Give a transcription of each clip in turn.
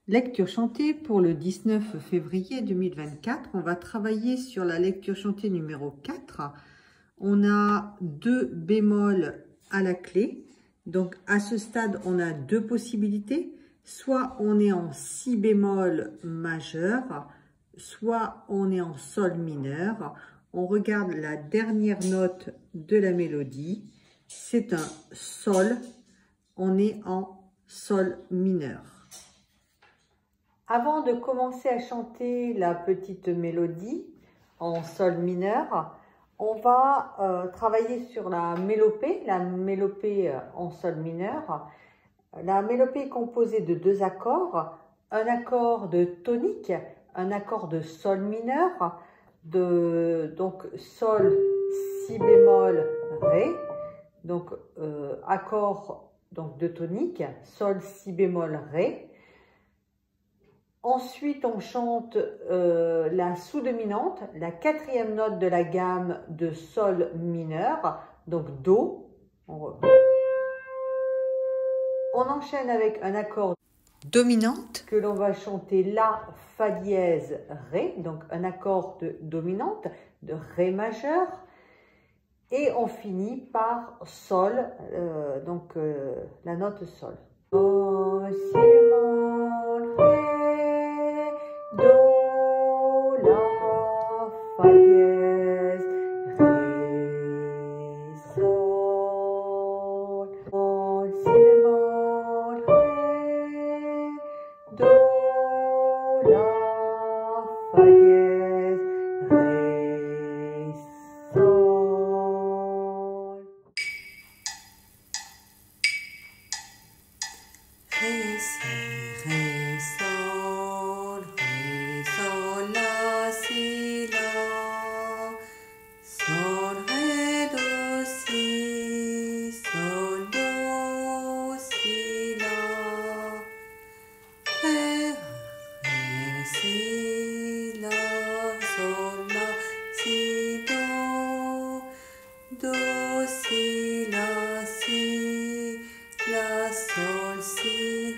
Lecture chantée pour le 19 février 2024. On va travailler sur la lecture chantée numéro 4. On a 2 bémols à la clé. Donc à ce stade, on a 2 possibilités. Soit on est en si bémol majeur, soit on est en sol mineur. On regarde la dernière note de la mélodie. C'est un sol. On est en sol mineur. Avant de commencer à chanter la petite mélodie en sol mineur, on va travailler sur la mélopée en sol mineur. La mélopée est composée de 2 accords, un accord de tonique, un accord de sol mineur, donc sol, si bémol, ré, donc accord donc, de tonique, sol, si bémol, ré. Ensuite, on chante la sous-dominante, la 4e note de la gamme de sol mineur, donc do. On enchaîne avec un accord dominante que l'on va chanter la, fa dièse, ré, donc un accord de dominante, de ré majeur. Et on finit par sol, donc la note sol. Do, si bémol, ré, do, la, fa dièse, ré, sol. Do, si bémol, ré, do, la, fa dièse, ré, sol. Ré, si, ré, sol, la, si, la, sol, ré, do, si, sol, do, si, la, ré, ré, si, la, sol, la, si, do, si, la, si, la, sol,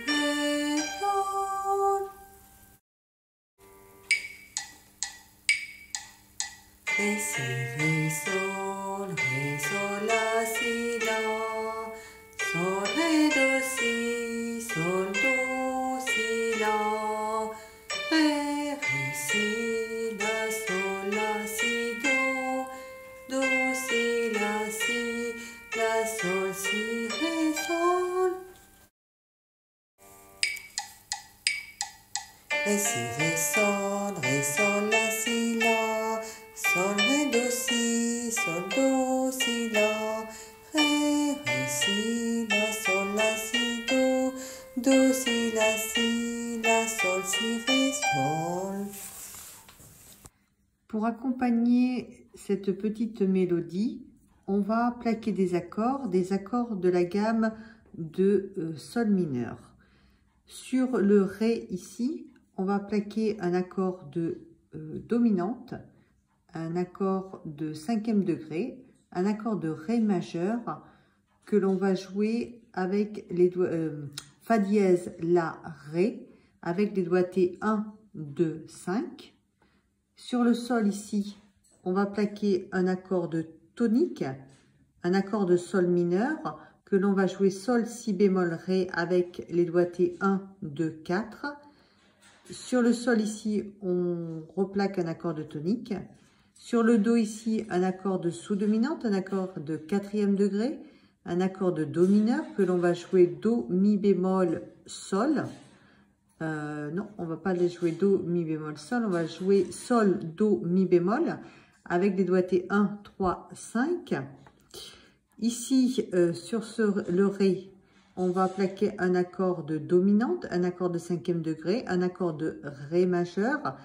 si, ré, sol. Ré, si, ré, sol, la, si, la, sol, ré, do, si, sol, do, si, la, ré, ré, si, la, sol, la, si, do, si, la, si, la, sol, si, ré, sol. Ré, si, ré, sol, la, si, la, sol, ré, do, si, la, ré, ré, si, la, sol, la, si, do, si, la, sol, si, ré, sol. Pour accompagner cette petite mélodie, on va plaquer des accords de la gamme de sol mineur. Sur le ré ici, on va plaquer un accord de dominante, un accord de 5e degré, un accord de ré majeur que l'on va jouer avec les doigts fa dièse, la, ré, avec les doigtés 1, 2, 5. Sur le sol ici, on va plaquer un accord de tonique, un accord de sol mineur que l'on va jouer sol, si bémol, ré avec les doigtés 1, 2, 4. Sur le sol ici, on replaque un accord de tonique. Sur le do ici, un accord de sous-dominante, un accord de 4e degré, un accord de do mineur que l'on va jouer do, mi bémol, sol. Non, on ne va pas les jouer do, mi bémol, sol. On va jouer sol, do, mi bémol avec des doigtés 1, 3, 5. Ici, sur le ré, on va plaquer un accord de dominante, un accord de 5e degré, un accord de ré majeur,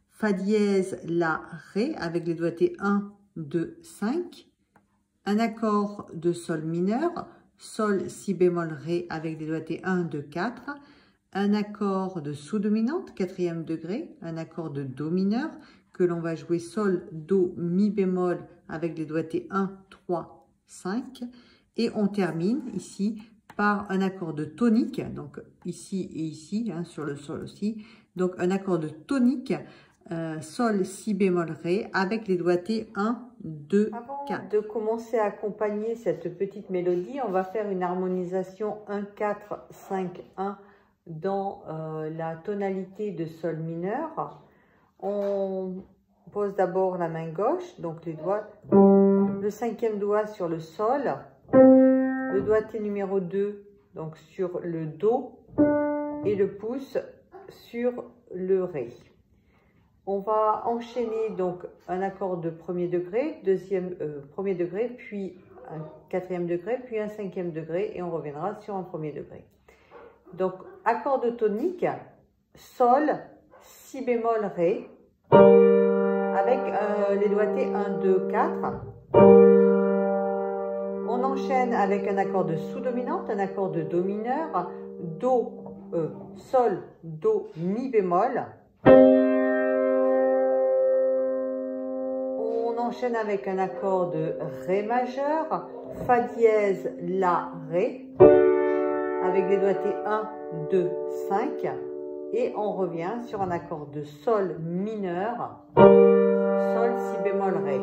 fa dièse, la, ré avec les doigtés 1, 2, 5. Un accord de sol mineur, sol, si bémol, ré avec des doigtés 1, 2, 4. Un accord de sous-dominante, 4e degré, un accord de do mineur que l'on va jouer sol, do, mi bémol avec les doigtés 1, 3, 5. Et on termine ici par un accord de tonique, donc ici et ici, hein, sur le sol aussi. Donc un accord de tonique, sol, si bémol, ré, avec les doigtés 1, 2, 4. Avant de commencer à accompagner cette petite mélodie, on va faire une harmonisation 1, 4, 5, 1 dans la tonalité de sol mineur. On pose d'abord la main gauche, donc les doigts, le 5e doigt sur le sol, le doigté numéro 2 donc sur le do et le pouce sur le ré. On va enchaîner donc un accord de premier degré, premier degré, puis un 4e degré, puis un 5e degré et on reviendra sur un premier degré. Donc accord de tonique, sol, si bémol, ré, avec les doigtés 1, 2, 4. On enchaîne avec un accord de sous-dominante, un accord de do mineur, do, sol, do, mi bémol. On enchaîne avec un accord de ré majeur, fa dièse, la, ré, avec les doigtés 1, 2, 5. Et on revient sur un accord de sol mineur, sol, si bémol, ré.